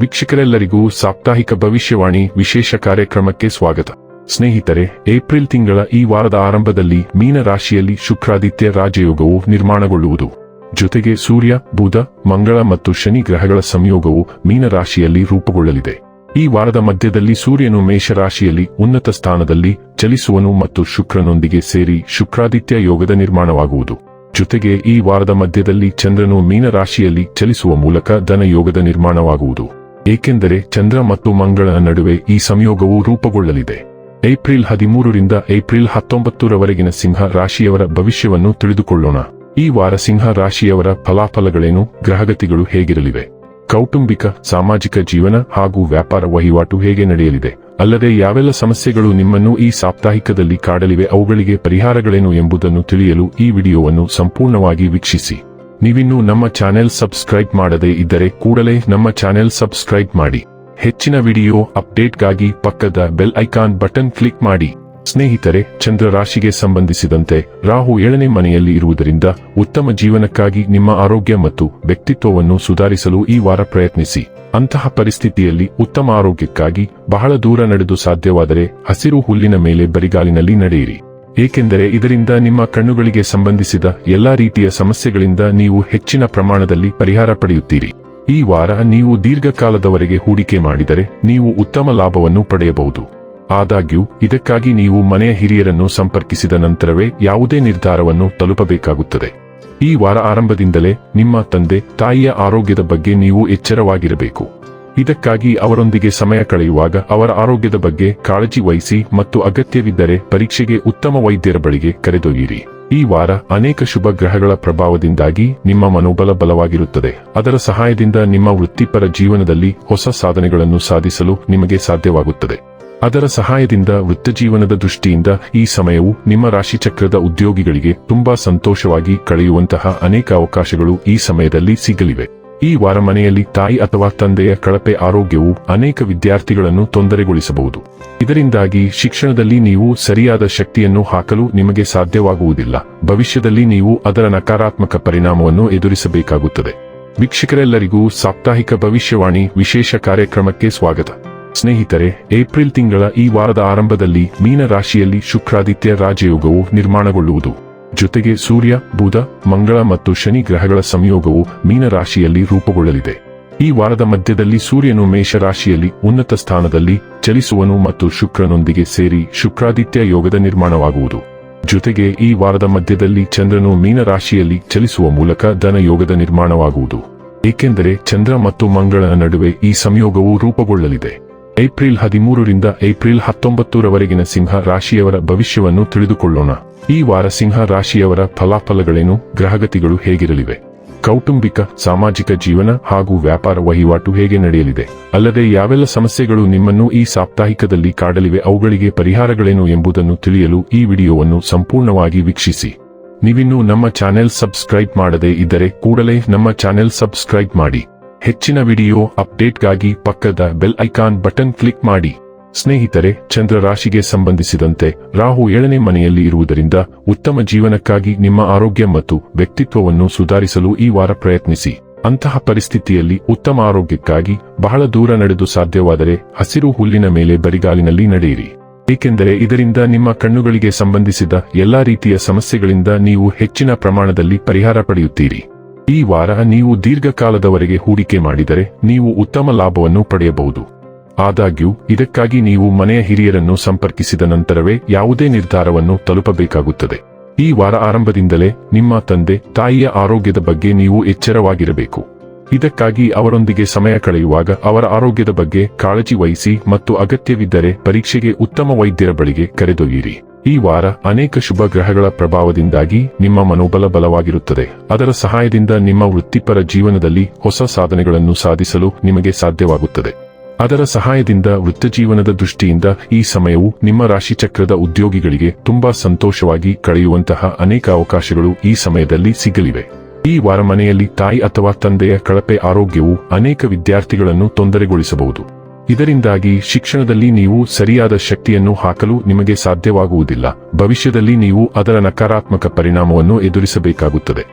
ವೀಕ್ಷಕರೆಲ್ಲರಿಗೂ ಸಾಪ್ತಾಹಿಕ ಭವಿಷ್ಯವಾಣಿ ವಿಶೇಷ ಕಾರ್ಯಕ್ರಮಕ್ಕೆ ಸ್ವಾಗತ. ಸ್ನೇಹಿತರೆ, ಏಪ್ರಿಲ್ ತಿಂಗಳ ಈ ವಾರದ ಆರಂಭದಲ್ಲಿ ಮೀನ ರಾಶಿಯಲ್ಲಿ ಶುಕ್ರಾದಿತ್ಯ ರಾಜಯೋಗವು ನಿರ್ಮಾಣಗೊಳ್ಳುವುದು. ಜೊತೆಗೆ ಸೂರ್ಯ, ಬುಧ, ಮಂಗಳ ಮತ್ತು ಶನಿ ಗ್ರಹಗಳ ಸಂಯೋಗವು ಮೀನ ರಾಶಿಯಲ್ಲಿ ರೂಪುಗೊಳ್ಳಲಿದೆ. ಈ ವಾರದ ಮಧ್ಯದಲ್ಲಿ ಸೂರ್ಯನು ಮೇಷರಾಶಿಯಲ್ಲಿ ಉನ್ನತ ಸ್ಥಾನದಲ್ಲಿ ಚಲಿಸುವನು ಮತ್ತು ಶುಕ್ರನೊಂದಿಗೆ ಸೇರಿ ಶುಕ್ರಾದಿತ್ಯ ಯೋಗದ ನಿರ್ಮಾಣವಾಗುವುದು. ಜೊತೆಗೆ ಈ ವಾರದ ಮಧ್ಯದಲ್ಲಿ ಚಂದ್ರನು ಮೀನ ರಾಶಿಯಲ್ಲಿ ಚಲಿಸುವ ಮೂಲಕ ಧನ ಯೋಗದ ನಿರ್ಮಾಣವಾಗುವುದು. ಏಕೆಂದರೆ ಚಂದ್ರ ಮತ್ತು ಮಂಗಳನ ನಡುವೆ ಈ ಸಂಯೋಗವು ರೂಪುಗೊಳ್ಳಲಿದೆ. ಏಪ್ರಿಲ್ 13ರಿಂದ ಏಪ್ರಿಲ್ 19ರವರೆಗಿನ ಸಿಂಹ ರಾಶಿಯವರ ಭವಿಷ್ಯವನ್ನು ತಿಳಿದುಕೊಳ್ಳೋಣ. ಈ ವಾರ ಸಿಂಹ ರಾಶಿಯವರ ಫಲಾಫಲಗಳೇನು, ಗ್ರಹಗತಿಗಳು ಹೇಗಿರಲಿವೆ, ಕೌಟುಂಬಿಕ, ಸಾಮಾಜಿಕ ಜೀವನ ಹಾಗೂ ವ್ಯಾಪಾರ ವಹಿವಾಟು ಹೇಗೆ ನಡೆಯಲಿದೆ, ಅಲ್ಲದೆ ಯಾವೆಲ್ಲ ಸಮಸ್ಯೆಗಳು ನಿಮ್ಮನ್ನು ಈ ಸಾಪ್ತಾಹಿಕದಲ್ಲಿ ಕಾಡಲಿವೆ, ಅವುಗಳಿಗೆ ಪರಿಹಾರಗಳೇನು ಎಂಬುದನ್ನು ತಿಳಿಯಲು ಈ ವಿಡಿಯೋವನ್ನು ಸಂಪೂರ್ಣವಾಗಿ ವೀಕ್ಷಿಸಿ. ನೀವಿನ್ನೂ ನಮ್ಮ ಚಾನೆಲ್ ಸಬ್ಸ್ಕ್ರೈಬ್ ಮಾಡದೇ ಇದ್ದರೆ ಕೂಡಲೇ ನಮ್ಮ ಚಾನೆಲ್ ಸಬ್ಸ್ಕ್ರೈಬ್ ಮಾಡಿ. ಹೆಚ್ಚಿನ ವಿಡಿಯೋ ಅಪ್ಡೇಟ್ಗಾಗಿ ಪಕ್ಕದ ಬೆಲ್ ಐಕಾನ್ ಬಟನ್ ಕ್ಲಿಕ್ ಮಾಡಿ. ಸ್ನೇಹಿತರೆ, ಚಂದ್ರ ರಾಶಿಗೆ ಸಂಬಂಧಿಸಿದಂತೆ ರಾಹು 7ನೇ ಮನೆಯಲ್ಲಿ ಇರುವುದರಿಂದ ಉತ್ತಮ ಜೀವನಕ್ಕಾಗಿ ನಿಮ್ಮ ಆರೋಗ್ಯ ಮತ್ತು ವ್ಯಕ್ತಿತ್ವವನ್ನು ಸುಧಾರಿಸಲು ಈ ವಾರ ಪ್ರಯತ್ನಿಸಿ. ಅಂತಹ ಪರಿಸ್ಥಿತಿಯಲ್ಲಿ ಉತ್ತಮ ಆರೋಗ್ಯಕ್ಕಾಗಿ ಬಹಳ ದೂರ ನಡೆದು ಸಾಧ್ಯವಾದರೆ ಹಸಿರು ಹುಲ್ಲಿನ ಮೇಲೆ ಬರಿಗಾಲಿನಲ್ಲಿ ನಡೆಯಿರಿ. ಏಕೆಂದರೆ ಇದರಿಂದ ನಿಮ್ಮ ಕಣ್ಣುಗಳಿಗೆ ಸಂಬಂಧಿಸಿದ ಎಲ್ಲಾ ರೀತಿಯ ಸಮಸ್ಯೆಗಳಿಂದ ನೀವು ಹೆಚ್ಚಿನ ಪ್ರಮಾಣದಲ್ಲಿ ಪರಿಹಾರ ಪಡೆಯುತ್ತೀರಿ. ಈ ವಾರ ನೀವು ದೀರ್ಘಕಾಲದವರೆಗೆ ಹೂಡಿಕೆ ಮಾಡಿದರೆ ನೀವು ಉತ್ತಮ ಲಾಭವನ್ನು ಪಡೆಯಬಹುದು. ಆದಾಗ್ಯೂ ಇದಕ್ಕಾಗಿ ನೀವು ಮನೆಯ ಹಿರಿಯರನ್ನು ಸಂಪರ್ಕಿಸಿದ ನಂತರವೇ ಯಾವುದೇ ನಿರ್ಧಾರವನ್ನು ತಲುಪಬೇಕಾಗುತ್ತದೆ. ಈ ವಾರ ಆರಂಭದಿಂದಲೇ ನಿಮ್ಮ ತಂದೆ ತಾಯಿಯ ಆರೋಗ್ಯದ ಬಗ್ಗೆ ನೀವು ಎಚ್ಚರವಾಗಿರಬೇಕು. ಇದಕ್ಕಾಗಿ ಅವರೊಂದಿಗೆ ಸಮಯ ಕಳೆಯುವಾಗ ಅವರ ಆರೋಗ್ಯದ ಬಗ್ಗೆ ಕಾಳಜಿ ವಹಿಸಿ ಮತ್ತು ಅಗತ್ಯವಿದ್ದರೆ ಪರೀಕ್ಷೆಗೆ ಉತ್ತಮ ವೈದ್ಯರ ಬಳಿಗೆ ಕರೆದೊಯ್ಯಿರಿ. ಈ ವಾರ ಅನೇಕ ಶುಭ ಗ್ರಹಗಳ ಪ್ರಭಾವದಿಂದಾಗಿ ನಿಮ್ಮ ಮನೋಬಲ ಬಲವಾಗಿರುತ್ತದೆ. ಅದರ ಸಹಾಯದಿಂದ ನಿಮ್ಮ ವೃತ್ತಿಪರ ಜೀವನದಲ್ಲಿ ಹೊಸ ಸಾಧನೆಗಳನ್ನು ಸಾಧಿಸಲು ನಿಮಗೆ ಸಾಧ್ಯವಾಗುತ್ತದೆ. ಅದರ ಸಹಾಯದಿಂದ ವೃತ್ತಜೀವನದ ದೃಷ್ಟಿಯಿಂದ ಈ ಸಮಯವು ನಿಮ್ಮ ರಾಶಿಚಕ್ರದ ಉದ್ಯೋಗಿಗಳಿಗೆ ತುಂಬಾ ಸಂತೋಷವಾಗಿ ಕಳೆಯುವಂತಹ ಅನೇಕ ಅವಕಾಶಗಳು ಈ ಸಮಯದಲ್ಲಿ ಸಿಗಲಿವೆ. ಈ ವಾರ ಮನೆಯಲ್ಲಿ ತಾಯಿ ಅಥವಾ ತಂದೆಯ ಕಳಪೆ ಆರೋಗ್ಯವು ಅನೇಕ ವಿದ್ಯಾರ್ಥಿಗಳನ್ನು ತೊಂದರೆಗೊಳಿಸಬಹುದು. ಇದರಿಂದಾಗಿ ಶಿಕ್ಷಣದಲ್ಲಿ ನೀವು ಸರಿಯಾದ ಶಕ್ತಿಯನ್ನು ಹಾಕಲು ನಿಮಗೆ ಸಾಧ್ಯವಾಗುವುದಿಲ್ಲ. ಭವಿಷ್ಯದಲ್ಲಿ ನೀವು ಅದರ ನಕಾರಾತ್ಮಕ ಪರಿಣಾಮವನ್ನು ಎದುರಿಸಬೇಕಾಗುತ್ತದೆ. ವೀಕ್ಷಕರೆಲ್ಲರಿಗೂ ಸಾಪ್ತಾಹಿಕ ಭವಿಷ್ಯವಾಣಿ ವಿಶೇಷ ಕಾರ್ಯಕ್ರಮಕ್ಕೆ ಸ್ವಾಗತ. ಸ್ನೇಹಿತರೆ, ಏಪ್ರಿಲ್ ತಿಂಗಳ ಈ ವಾರದ ಆರಂಭದಲ್ಲಿ ಮೀನ ರಾಶಿಯಲ್ಲಿ ಶುಕ್ರಾದಿತ್ಯ ರಾಜಯೋಗವು ನಿರ್ಮಾಣಗೊಳ್ಳುವುದು. ಜೊತೆಗೆ ಸೂರ್ಯ, ಬುಧ, ಮಂಗಳ ಮತ್ತು ಶನಿ ಗ್ರಹಗಳ ಸಂಯೋಗವು ಮೀನ ರಾಶಿಯಲ್ಲಿ ರೂಪುಗೊಳ್ಳಲಿದೆ. ಈ ವಾರದ ಮಧ್ಯದಲ್ಲಿ ಸೂರ್ಯನು ಮೇಷರಾಶಿಯಲ್ಲಿ ಉನ್ನತ ಸ್ಥಾನದಲ್ಲಿ ಚಲಿಸುವನು ಮತ್ತು ಶುಕ್ರನೊಂದಿಗೆ ಸೇರಿ ಶುಕ್ರಾದಿತ್ಯ ಯೋಗದ ನಿರ್ಮಾಣವಾಗುವುದು. ಜೊತೆಗೆ ಈ ವಾರದ ಮಧ್ಯದಲ್ಲಿ ಚಂದ್ರನು ಮೀನ ರಾಶಿಯಲ್ಲಿ ಚಲಿಸುವ ಮೂಲಕ ಧನ ಯೋಗದ ನಿರ್ಮಾಣವಾಗುವುದು. ಏಕೆಂದರೆ ಚಂದ್ರ ಮತ್ತು ಮಂಗಳನ ನಡುವೆ ಈ ಸಂಯೋಗವು ರೂಪುಗೊಳ್ಳಲಿದೆ. ಏಪ್ರಿಲ್ 13ರಿಂದ ಏಪ್ರಿಲ್ 19ರವರೆಗಿನ ಸಿಂಹ ರಾಶಿಯವರ ಭವಿಷ್ಯವನ್ನು ತಿಳಿದುಕೊಳ್ಳೋಣ. ಈ ವಾರ ಸಿಂಹ ರಾಶಿಯವರ ಫಲಾಫಲಗಳೇನು, ಗ್ರಹಗತಿಗಳು ಹೇಗಿರಲಿವೆ, ಕೌಟುಂಬಿಕ, ಸಾಮಾಜಿಕ ಜೀವನ ಹಾಗೂ ವ್ಯಾಪಾರ ವಹಿವಾಟು ಹೇಗೆ ನಡೆಯಲಿದೆ, ಅಲ್ಲದೆ ಯಾವೆಲ್ಲ ಸಮಸ್ಯೆಗಳು ನಿಮ್ಮನ್ನು ಈ ಸಾಪ್ತಾಹಿಕದಲ್ಲಿ ಕಾಡಲಿವೆ, ಅವುಗಳಿಗೆ ಪರಿಹಾರಗಳೇನು ಎಂಬುದನ್ನು ತಿಳಿಯಲು ಈ ವಿಡಿಯೋವನ್ನು ಸಂಪೂರ್ಣವಾಗಿ ವೀಕ್ಷಿಸಿ. ನೀವಿನ್ನೂ ನಮ್ಮ ಚಾನೆಲ್ ಸಬ್ಸ್ಕ್ರೈಬ್ ಮಾಡದೇ ಇದ್ದರೆ ಕೂಡಲೇ ನಮ್ಮ ಚಾನೆಲ್ ಸಬ್ಸ್ಕ್ರೈಬ್ ಮಾಡಿ. ಹೆಚ್ಚಿನ ವಿಡಿಯೋ ಅಪ್ಡೇಟ್ಗಾಗಿ ಪಕ್ಕದ ಬೆಲ್ ಐಕಾನ್ ಬಟನ್ ಕ್ಲಿಕ್ ಮಾಡಿ. ಸ್ನೇಹಿತರೆ, ಚಂದ್ರ ರಾಶಿಗೆ ಸಂಬಂಧಿಸಿದಂತೆ ರಾಹು 7ನೇ ಮನೆಯಲ್ಲಿ ಇರುವುದರಿಂದ ಉತ್ತಮ ಜೀವನಕ್ಕಾಗಿ ನಿಮ್ಮ ಆರೋಗ್ಯ ಮತ್ತು ವ್ಯಕ್ತಿತ್ವವನ್ನು ಸುಧಾರಿಸಲು ಈ ವಾರ ಪ್ರಯತ್ನಿಸಿ. ಅಂತಹ ಪರಿಸ್ಥಿತಿಯಲ್ಲಿ ಉತ್ತಮ ಆರೋಗ್ಯಕ್ಕಾಗಿ ಬಹಳ ದೂರ ನಡೆದು ಸಾಧ್ಯವಾದರೆ ಹಸಿರು ಹುಲ್ಲಿನ ಮೇಲೆ ಬರಿಗಾಲಿನಲ್ಲಿ ನಡೆಯಿರಿ. ಏಕೆಂದರೆ ಇದರಿಂದ ನಿಮ್ಮ ಕಣ್ಣುಗಳಿಗೆ ಸಂಬಂಧಿಸಿದ ಎಲ್ಲಾ ರೀತಿಯ ಸಮಸ್ಯೆಗಳಿಂದ ನೀವು ಹೆಚ್ಚಿನ ಪ್ರಮಾಣದಲ್ಲಿ ಪರಿಹಾರ ಪಡೆಯುತ್ತೀರಿ. ಈ ವಾರ ನೀವು ದೀರ್ಘಕಾಲದವರೆಗೆ ಹೂಡಿಕೆ ಮಾಡಿದರೆ ನೀವು ಉತ್ತಮ ಲಾಭವನ್ನು ಪಡೆಯಬಹುದು. ಆದಾಗ್ಯೂ ಇದಕ್ಕಾಗಿ ನೀವು ಮನೆಯ ಹಿರಿಯರನ್ನು ಸಂಪರ್ಕಿಸಿದ ನಂತರವೇ ಯಾವುದೇ ನಿರ್ಧಾರವನ್ನು ತಲುಪಬೇಕಾಗುತ್ತದೆ. ಈ ವಾರ ಆರಂಭದಿಂದಲೇ ನಿಮ್ಮ ತಂದೆ ತಾಯಿಯ ಆರೋಗ್ಯದ ಬಗ್ಗೆ ನೀವು ಎಚ್ಚರವಾಗಿರಬೇಕು. ಇದಕ್ಕಾಗಿ ಅವರೊಂದಿಗೆ ಸಮಯ ಕಳೆಯುವಾಗ ಅವರ ಆರೋಗ್ಯದ ಬಗ್ಗೆ ಕಾಳಜಿ ವಹಿಸಿ ಮತ್ತು ಅಗತ್ಯವಿದ್ದರೆ ಪರೀಕ್ಷೆಗೆ ಉತ್ತಮ ವೈದ್ಯರ ಬಳಿಗೆ ಕರೆದೊಯ್ಯಿರಿ. ಈ ವಾರ ಅನೇಕ ಶುಭ ಗ್ರಹಗಳ ಪ್ರಭಾವದಿಂದಾಗಿ ನಿಮ್ಮ ಮನೋಬಲ ಬಲವಾಗಿರುತ್ತದೆ. ಅದರ ಸಹಾಯದಿಂದ ನಿಮ್ಮ ವೃತ್ತಿಪರ ಜೀವನದಲ್ಲಿ ಹೊಸ ಸಾಧನೆಗಳನ್ನು ಸಾಧಿಸಲು ನಿಮಗೆ ಸಾಧ್ಯವಾಗುತ್ತದೆ. ಅದರ ಸಹಾಯದಿಂದ ವೃತ್ತಜೀವನದ ದೃಷ್ಟಿಯಿಂದ ಈ ಸಮಯವು ನಿಮ್ಮ ರಾಶಿಚಕ್ರದ ಉದ್ಯೋಗಿಗಳಿಗೆ ತುಂಬಾ ಸಂತೋಷವಾಗಿ ಕಳೆಯುವಂತಹ ಅನೇಕ ಅವಕಾಶಗಳು ಈ ಸಮಯದಲ್ಲಿ ಸಿಗಲಿವೆ. ಈ ವಾರ ಮನೆಯಲ್ಲಿ ತಾಯಿ ಅಥವಾ ತಂದೆಯ ಕಳಪೆ ಆರೋಗ್ಯವು ಅನೇಕ ವಿದ್ಯಾರ್ಥಿಗಳನ್ನು ತೊಂದರೆಗೊಳಿಸಬಹುದು. ಇದರಿಂದಾಗಿ ಶಿಕ್ಷಣದಲ್ಲಿ ನೀವು ಸರಿಯಾದ ಶಕ್ತಿಯನ್ನು ಹಾಕಲು ನಿಮಗೆ ಸಾಧ್ಯವಾಗುವುದಿಲ್ಲ. ಭವಿಷ್ಯದಲ್ಲಿ ನೀವು ಅದರ ನಕಾರಾತ್ಮಕ ಪರಿಣಾಮವನ್ನು ಎದುರಿಸಬೇಕಾಗುತ್ತದೆ.